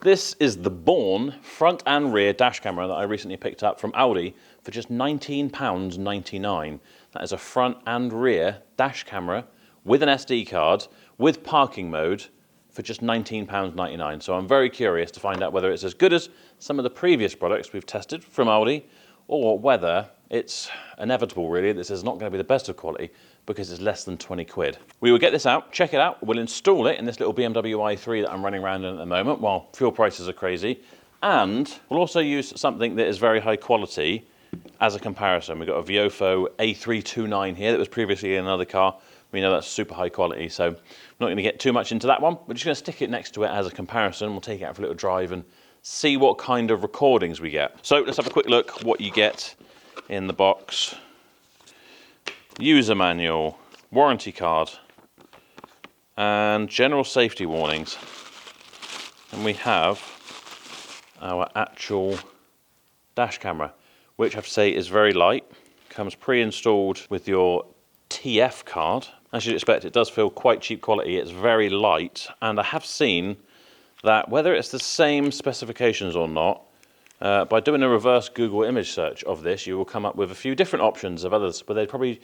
This is the BAUHN front and rear dash camera that I recently picked up from Aldi for just £19.99. That is a front and rear dash camera with an SD card, with parking mode, for just £19.99. So I'm very curious to find out whether it's as good as some of the previous products we've tested from Aldi, or whether it's inevitable really this is not going to be the best of quality because it's less than 20 quid. We will get this out, check it out, we'll install it in this little BMW i3 that I'm running around in at the moment while fuel prices are crazy, and we'll also use something that is very high quality as a comparison. We've got a Viofo A329 here that was previously in another car. We know that's super high quality, so I'm not going to get too much into that one. We're just going to stick it next to it as a comparison. We'll take it out for a little drive and see what kind of recordings we get. So let's have a quick look what you get in the box. User manual, warranty card, and general safety warnings. And we have our actual dash camera, which I have to say is very light. Comes pre-installed with your TF card. As you'd expect, it does feel quite cheap quality. It's very light, and I have seen that whether it's the same specifications or not, by doing a reverse Google image search of this, you will come up with a few different options of others, but they probably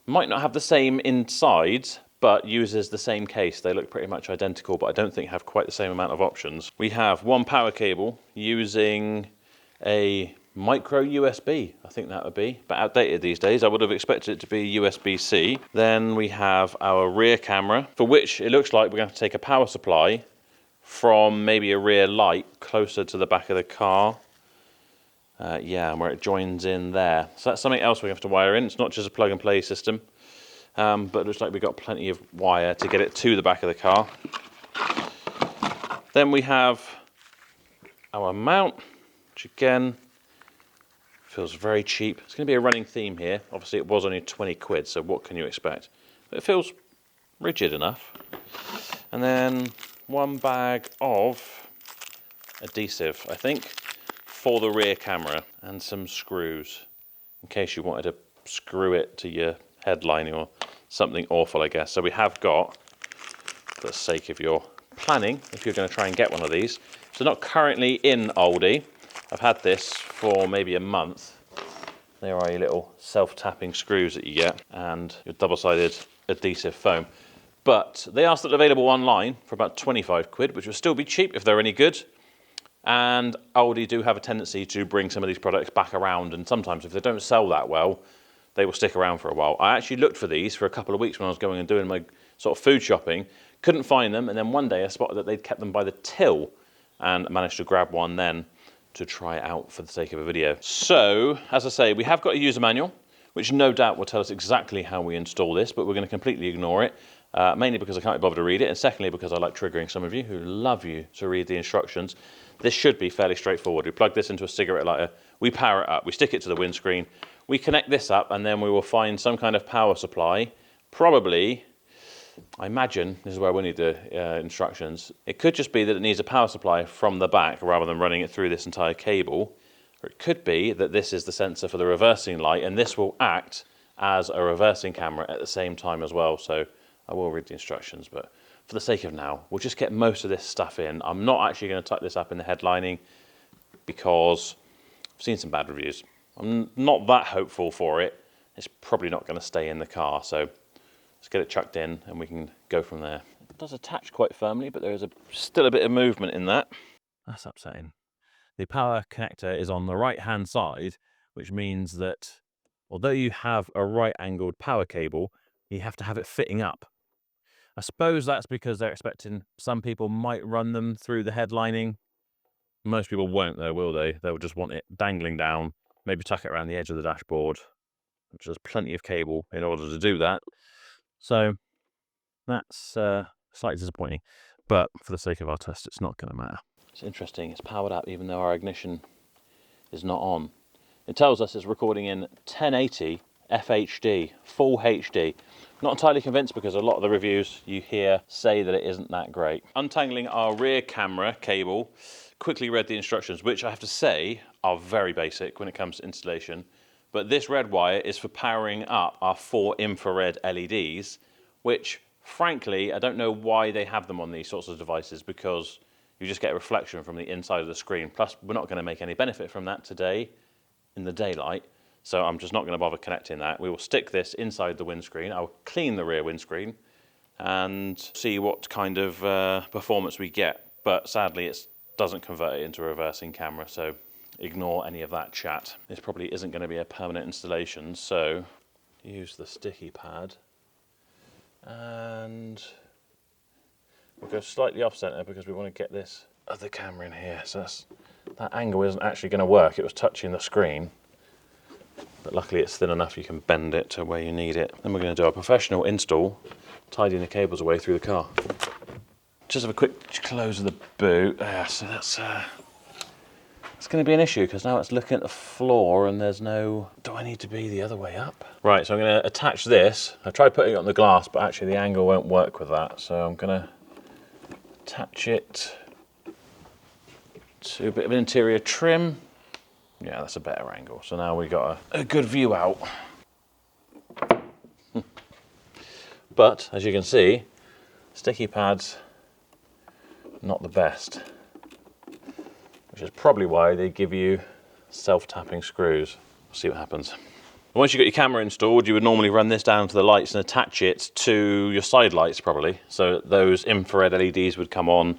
might not have the same insides, but uses the same case. They look pretty much identical, but I don't think have quite the same amount of options. We have one power cable using a micro USB, I think that would be, but outdated these days. I would have expected it to be USB-C. Then we have our rear camera, for which it looks like we're going to take a power supply from maybe a rear light closer to the back of the car. Yeah, and where it joins in there. So that's something else we have to wire in. It's not just a plug and play system, but it looks like we've got plenty of wire to get it to the back of the car. Then we have our mount, which again feels very cheap. It's going to be a running theme here. Obviously it was only 20 quid, so what can you expect? But it feels rigid enough. And then one bag of adhesive, I think, for the rear camera, and some screws in case you wanted to screw it to your headlining or something awful, I guess. So we have got, for the sake of your planning, if you're going to try and get one of these. So not currently in Aldi. I've had this for maybe a month. There are your little self-tapping screws that you get, and your double-sided adhesive foam. But they are still available online for about 25 quid, which will still be cheap if they're any good. And Aldi do have a tendency to bring some of these products back around, and sometimes if they don't sell that well, they will stick around for a while. I actually looked for these for a couple of weeks when I was going and doing my sort of food shopping, couldn't find them, and then one day I spotted that they'd kept them by the till and managed to grab one then to try it out for the sake of a video. So, as I say, we have got a user manual, which no doubt will tell us exactly how we install this, but we're going to completely ignore it. Mainly because I can't be bothered to read it, and secondly because I like triggering some of you who love you to read the instructions. This should be fairly straightforward. We plug this into a cigarette lighter, we power it up, we stick it to the windscreen, we connect this up, and then we will find some kind of power supply. Probably, I imagine, this is where we need the instructions, it could just be that it needs a power supply from the back rather than running it through this entire cable. Or it could be that this is the sensor for the reversing light, and this will act as a reversing camera at the same time as well. So I will read the instructions, but for the sake of now, we'll just get most of this stuff in. I'm not actually going to tuck this up in the headlining because I've seen some bad reviews. I'm not that hopeful for it. It's probably not going to stay in the car, so let's get it chucked in and we can go from there. It does attach quite firmly, but there is still a bit of movement in that. That's upsetting. The power connector is on the right-hand side, which means that although you have a right-angled power cable, you have to have it fitting up. I suppose that's because they're expecting some people might run them through the headlining. Most people won't though, will they? They'll just want it dangling down, maybe tuck it around the edge of the dashboard, which has plenty of cable in order to do that. So that's slightly disappointing, but for the sake of our test, it's not going to matter. It's interesting, it's powered up even though our ignition is not on. It tells us it's recording in 1080 FHD, full HD. Not entirely convinced because a lot of the reviews you hear say that it isn't that great. Untangling our rear camera cable, quickly read the instructions, which I have to say are very basic when it comes to installation. But this red wire is for powering up our 4 infrared LEDs, which frankly, I don't know why they have them on these sorts of devices, because you just get a reflection from the inside of the screen. Plus, we're not going to make any benefit from that today in the daylight, so I'm just not going to bother connecting that. We will stick this inside the windscreen. I'll clean the rear windscreen and see what kind of performance we get. But sadly, it doesn't convert it into a reversing camera, so ignore any of that chat. This probably isn't going to be a permanent installation, so use the sticky pad and we'll go slightly off center because we want to get this other camera in here. So that angle isn't actually going to work. It was touching the screen, but luckily it's thin enough you can bend it to where you need it. Then we're going to do a professional install, tidying the cables away through the car. Just have a quick close of the boot. So that's it's going to be an issue because now it's looking at the floor and there's no... Do I need to be the other way up? Right, so I'm going to attach this. I tried putting it on the glass, but actually the angle won't work with that. So I'm going to attach it to a bit of an interior trim. Yeah, that's a better angle. So now we've got a good view out. But as you can see, sticky pads, not the best. Which is probably why they give you self-tapping screws. We'll see what happens. Once you've got your camera installed, you would normally run this down to the lights and attach it to your side lights probably. So those infrared LEDs would come on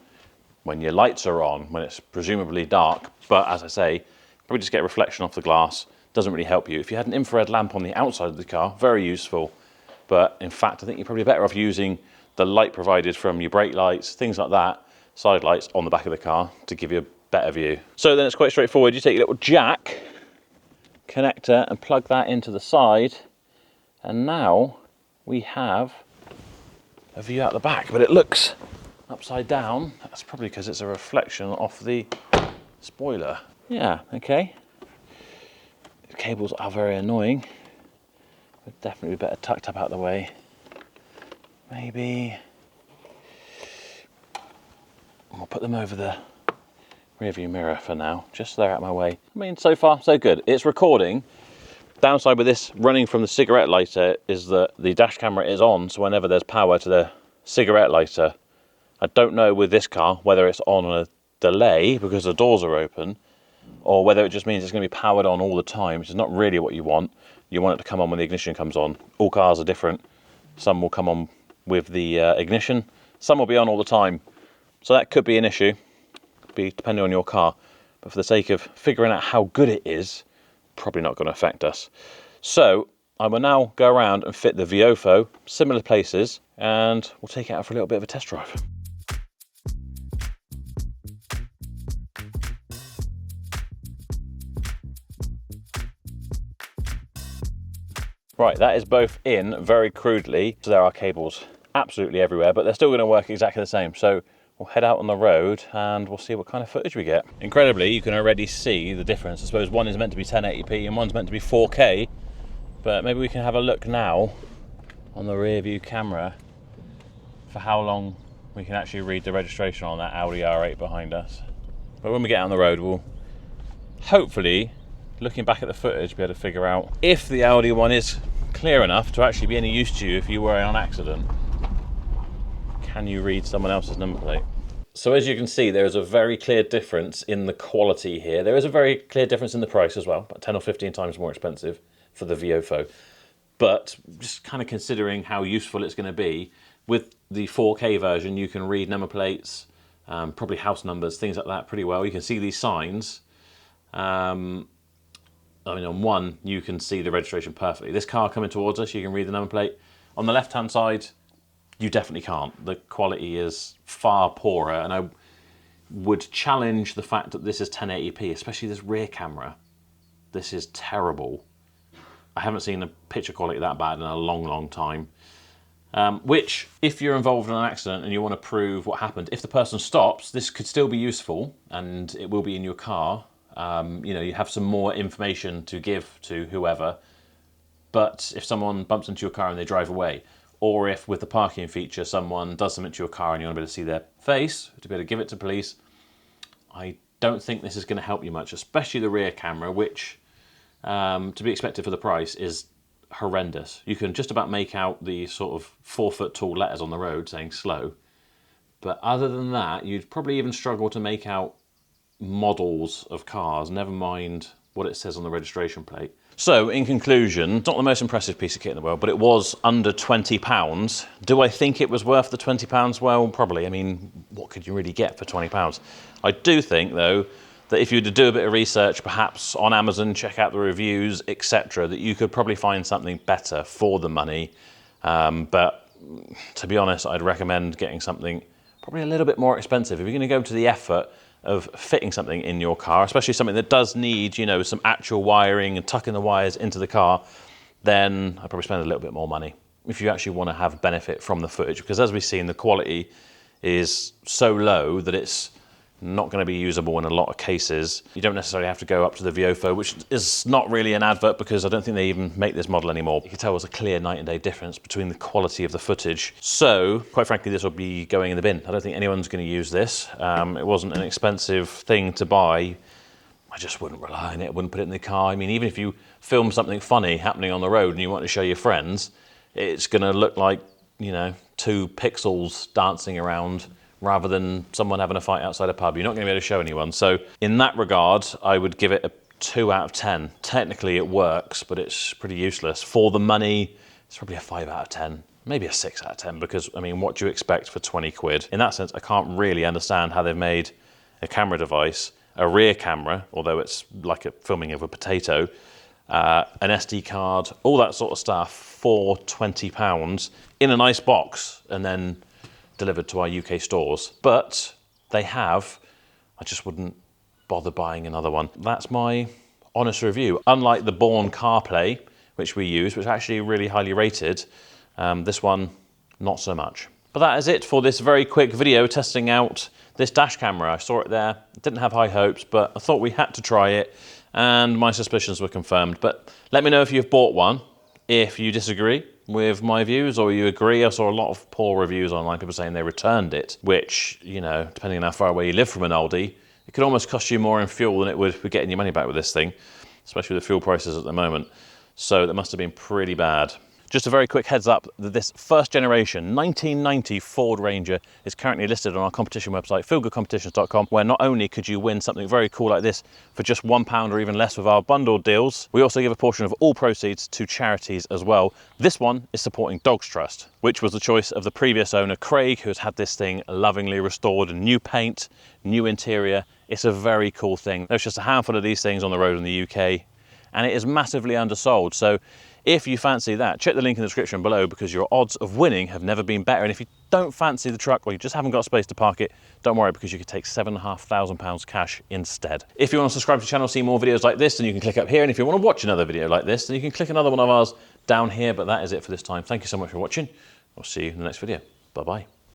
when your lights are on, when it's presumably dark. But as I say, probably just get a reflection off the glass. Doesn't really help you. If you had an infrared lamp on the outside of the car, very useful. But in fact, I think you're probably better off using the light provided from your brake lights, things like that, side lights on the back of the car to give you a better view. So then it's quite straightforward. You take your little jack connector and plug that into the side, and now we have a view out the back, but it looks upside down. That's probably because it's a reflection off the spoiler. Yeah, okay. The cables are very annoying. Would definitely be better tucked up out of the way. Maybe we'll put them over the rear view mirror for now, just so they're out of my way. I mean, so far so good. It's recording. Downside with this running from the cigarette lighter is that the dash camera is on, so whenever there's power to the cigarette lighter, I don't know with this car whether it's on a delay because the doors are open, or whether it just means it's going to be powered on all the time, which is not really what you want. You want it to come on when the ignition comes on. All cars are different. Some will come on with the ignition, some will be on all the time. So that could be an issue, depending on your car. But for the sake of figuring out how good it is, probably not going to affect us. So I will now go around and fit the Viofo, similar places, and we'll take it out for a little bit of a test drive. Right, that is both in very crudely. So there are cables absolutely everywhere, but they're still going to work exactly the same. So we'll head out on the road and we'll see what kind of footage we get. Incredibly, you can already see the difference. I suppose one is meant to be 1080p and one's meant to be 4K, but maybe we can have a look now on the rear view camera for how long we can actually read the registration on that Audi R8 behind us. But when we get out on the road, we'll hopefully, looking back at the footage, be able to figure out if the Audi one is clear enough to actually be any use to you if you were in an accident. Can you read someone else's number plate? So as you can see, there is a very clear difference in the quality here. There is a very clear difference in the price as well, about 10 or 15 times more expensive for the Viofo. But just kind of considering how useful it's going to be, with the 4K version, you can read number plates, probably house numbers, things like that pretty well. You can see these signs. I mean, on one, you can see the registration perfectly. This car coming towards us, you can read the number plate. On the left-hand side, you definitely can't. The quality is far poorer, and I would challenge the fact that this is 1080p, especially this rear camera. This is terrible. I haven't seen a picture quality that bad in a long, long time. Which, if you're involved in an accident and you want to prove what happened, if the person stops, this could still be useful, and it will be in your car. You know, you have some more information to give to whoever. But if someone bumps into your car and they drive away, or if with the parking feature someone does something to your car and you want to be able to see their face, to be able to give it to police, I don't think this is going to help you much, especially the rear camera, which, to be expected for the price, is horrendous. You can just about make out the sort of 4-foot tall letters on the road saying slow, But other than that, you'd probably even struggle to make out models of cars, never mind what it says on the registration plate. So, in conclusion, it's not the most impressive piece of kit in the world, but it was under £20. Do I think it was worth the £20? Well, probably. I mean, what could you really get for £20? I do think, though, that if you were to do a bit of research, perhaps on Amazon, check out the reviews, etc., that you could probably find something better for the money. But to be honest, I'd recommend getting something probably a little bit more expensive. If you're going to go to the effort of fitting something in your car, especially something that does need, you know, some actual wiring and tucking the wires into the car, then I'd probably spend a little bit more money if you actually want to have benefit from the footage. Because as we've seen, the quality is so low that it's not going to be usable in a lot of cases. You don't necessarily have to go up to the Viofo, which is not really an advert because I don't think they even make this model anymore. You can tell there's a clear night and day difference between the quality of the footage. So, quite frankly, this will be going in the bin. I don't think anyone's going to use this. It wasn't an expensive thing to buy. I just wouldn't rely on it. I wouldn't put it in the car. I mean, even if you film something funny happening on the road and you want to show your friends, it's going to look like, you know, 2 pixels dancing around rather than someone having a fight outside a pub. You're not going to be able to show anyone. So in that regard, I would give it a 2 out of 10. Technically it works, but it's pretty useless. For the money, it's probably a 5 out of 10. Maybe a 6 out of 10, because, I mean, what do you expect for 20 quid? In that sense, I can't really understand how they've made a camera device, a rear camera, although it's like a filming of a potato, an SD card, all that sort of stuff for £20 in a nice box, and then delivered to our UK stores. But they have. I just wouldn't bother buying another one. That's my honest review. Unlike the BAUHN CarPlay, which we use, which is actually really highly rated, this one, not so much. But that is it for this very quick video testing out this dash camera. I saw it there, didn't have high hopes, but I thought we had to try it, and my suspicions were confirmed. But let me know if you've bought one, if you disagree with my views or you agree. I saw a lot of poor reviews online, people saying they returned it, which, you know, depending on how far away you live from an Aldi, it could almost cost you more in fuel than it would for getting your money back with this thing, especially with the fuel prices at the moment. So that must have been pretty bad. Just a very quick heads up that this first generation 1990 Ford Ranger is currently listed on our competition website, feelgoodcompetitions.com, where not only could you win something very cool like this for just £1 or even less with our bundled deals, we also give a portion of all proceeds to charities as well. This one is supporting Dogs Trust, which was the choice of the previous owner, Craig, who has had this thing lovingly restored, new paint, new interior. It's a very cool thing. There's just a handful of these things on the road in the UK, and it is massively undersold. So if you fancy that, check the link in the description below, because your odds of winning have never been better. And if you don't fancy the truck, or you just haven't got space to park it, don't worry, because you could take £7,500 cash instead. If you want to subscribe to the channel, see more videos like this, then you can click up here. And if you want to watch another video like this, then you can click another one of ours down here. But that is it for this time. Thank you so much for watching. I'll see you in the next video. Bye-bye.